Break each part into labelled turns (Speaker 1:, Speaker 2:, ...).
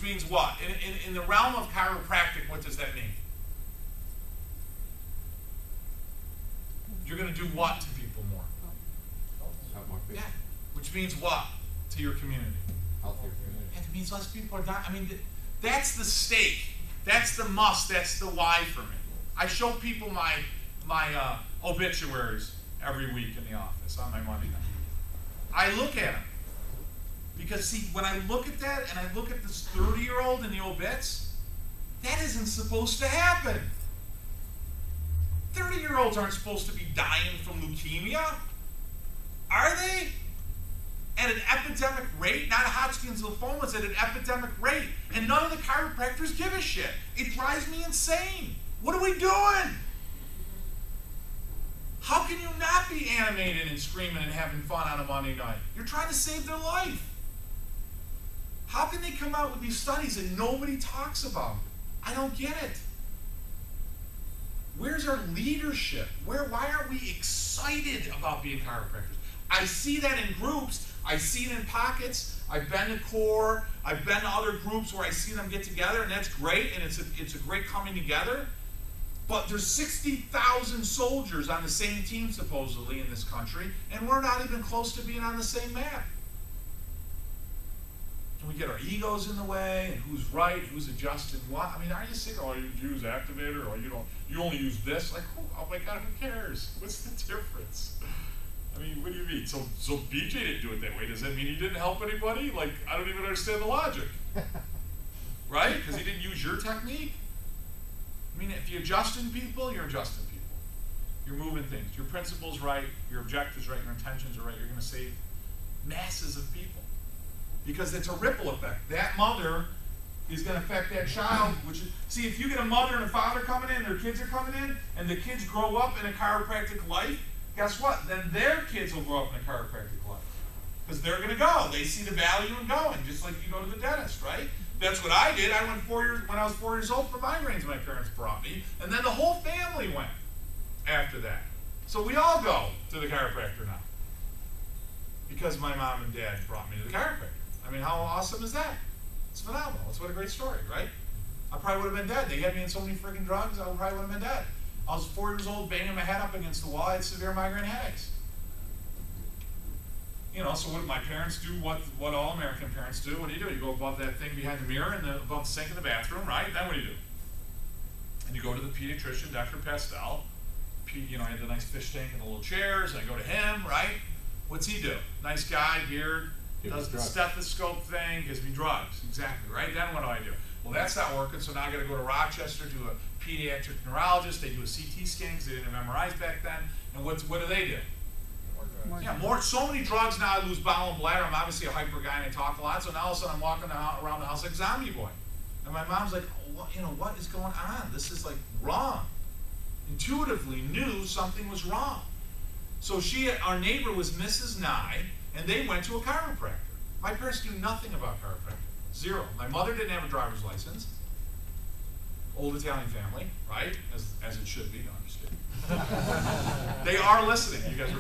Speaker 1: means what? In the realm of chiropractic, what does that mean? You're going to do what to people more?
Speaker 2: Help more people.
Speaker 1: Yeah. Which means what to your community?
Speaker 2: Healthier community.
Speaker 1: And it means less people are dying. I mean, that's the stake. That's the must. That's the why for me. I show people my obituaries every week in the office on my Monday night. I look at them. Because, see, when I look at that and I look at this 30-year-old in the obits, that isn't supposed to happen. 30-year-olds aren't supposed to be dying from leukemia. Are they? At an epidemic rate, not Hodgkin's lymphoma, it's at an epidemic rate. And none of the chiropractors give a shit. It drives me insane. What are we doing? How can you not be animated and screaming and having fun on a Monday night? You're trying to save their life. How can they come out with these studies and nobody talks about them? I don't get it. Where's our leadership? Why aren't we excited about being chiropractors? I see that in groups. I see it in pockets. I've been to CORE. I've been to other groups where I see them get together, and that's great, and it's a great coming together. But there's 60,000 soldiers on the same team, supposedly, in this country, and we're not even close to being on the same map. And we get our egos in the way, and who's right, who's adjusting what. I mean, are you sick? Oh, you use activator, or you only use this. Like, oh my God, who cares? What's the difference? I mean, what do you mean? So BJ didn't do it that way. Does that mean he didn't help anybody? Like, I don't even understand the logic. Right? Because he didn't use your technique? I mean, if you're adjusting people, you're adjusting people. You're moving things. Your principle's right, your objective's right, your intentions are right. You're going to save masses of people. Because it's a ripple effect. That mother is going to affect that child. See, if you get a mother and a father coming in, their kids are coming in, and the kids grow up in a chiropractic life, guess what? Then their kids will grow up in a chiropractic life. Because they're going to go. They see the value in going, just like you go to the dentist, right? That's what I did. I went when I was 4 years old for migraines my parents brought me, and then the whole family went after that. So we all go to the chiropractor now. Because my mom and dad brought me to the chiropractor. I mean, how awesome is that? It's phenomenal. It's what a great story, right? I probably would have been dead. They had me in so many freaking drugs, I probably would have been dead. I was 4 years old, banging my head up against the wall. I had severe migraine headaches. You know, so what my parents do, what all American parents do, what do? You go above that thing behind the mirror and above the sink in the bathroom, right? Then what do? And you go to the pediatrician, Dr. Pastel. You know, I had the nice fish tank and the little chairs, and I go to him, right? What's he do? Nice guy, beard, does the stethoscope thing, gives me drugs. Exactly, right? Then what do? Well, that's not working, so now I got to go to Rochester to a pediatric neurologist. They do a CT scan because they didn't have MRIs back then. And what do they do? So many drugs now. I lose bowel and bladder. I'm obviously a hyper guy and I talk a lot. So now all of a sudden I'm walking around the house like Zombie Boy. And my mom's like, what is going on? This is like wrong. Intuitively knew something was wrong. So our neighbor was Mrs. Nye, and they went to a chiropractor. My parents knew nothing about chiropractic. Zero. My mother didn't have a driver's license. Old Italian family, right? As it should be. No, I'm just kidding. They are listening. You guys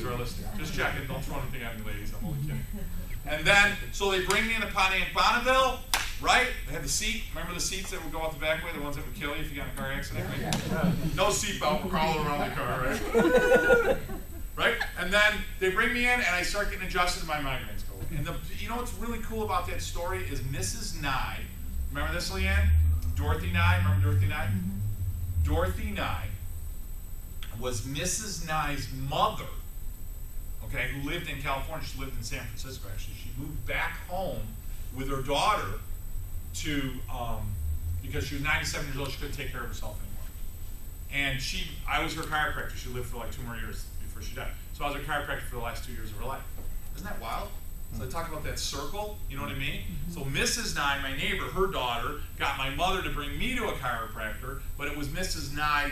Speaker 1: are listening. Just checking. Don't throw anything at me, ladies. I'm only kidding. And then, so they bring me into Pontiac Bonneville, right? They had the seat. Remember the seats that would go out the back way? The ones that would kill you if you got in a car accident? Right? No seatbelt. We're crawling around the car, right? Right? And then they bring me in, and I start getting adjusted to my migraines. And you know what's really cool about that story is Mrs. Nye. Remember this, Leanne? Dorothy Nye. Remember Dorothy Nye? Mm-hmm. Dorothy Nye was Mrs. Nye's mother, okay, who lived in California. She lived in San Francisco, actually. She moved back home with her daughter because she was 97 years old. She couldn't take care of herself anymore. And I was her chiropractor. She lived for like 2 more years before she died. So I was her chiropractor for the last 2 years of her life. Isn't that wild? So I talk about that circle, you know what I mean? Mm-hmm. So Mrs. Nye, my neighbor, her daughter, got my mother to bring me to a chiropractor, but it was Mrs. Nye,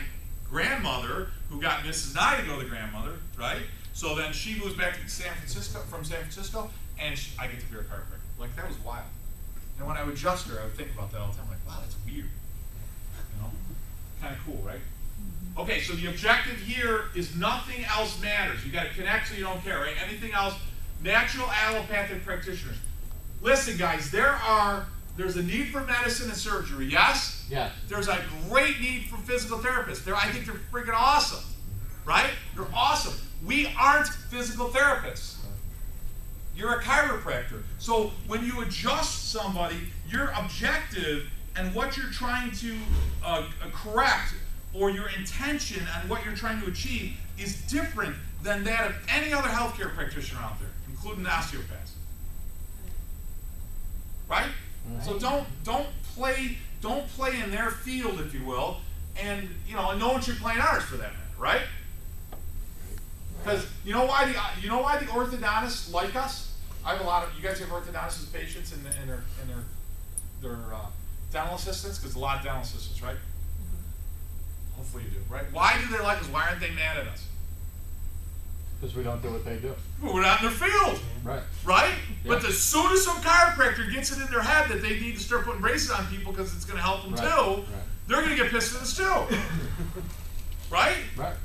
Speaker 1: grandmother, who got Mrs. Nye to go to the grandmother, right? So then she moves back to from San Francisco, and I get to be her chiropractor. Like, that was wild. And when I would adjust her, I would think about that all the time. Like, wow, that's weird. You know? Kind of cool, right? Mm-hmm. Okay, so the objective here is nothing else matters. You got to connect so you don't care, right? Anything else. Natural allopathic practitioners. Listen, guys, there are There's a need for medicine and surgery, yes?
Speaker 2: Yes.
Speaker 1: There's a great need for physical therapists. I think they're freaking awesome, right? They're awesome. We aren't physical therapists. You're a chiropractor. So when you adjust somebody, your objective and what you're trying to correct, or your intention and what you're trying to achieve, is different than that of any other healthcare practitioner out there, including osteopaths. Right? So don't play in their field, if you will, and no one should play in ours for that matter, right? Because you know why the orthodontists like us? I have a lot of you guys have orthodontists as patients and their dental assistants, because a lot of dental assistants, right? Hopefully you do, right? Why do they like us? Why aren't they mad at us?
Speaker 2: Because we don't do what they do.
Speaker 1: Well, we're not in their field.
Speaker 2: Right.
Speaker 1: Right?
Speaker 2: Yeah.
Speaker 1: But as soon as some chiropractor gets it in their head that they need to start putting braces on people because it's going to help them too, they're going to get pissed at us too. Right?
Speaker 2: Right.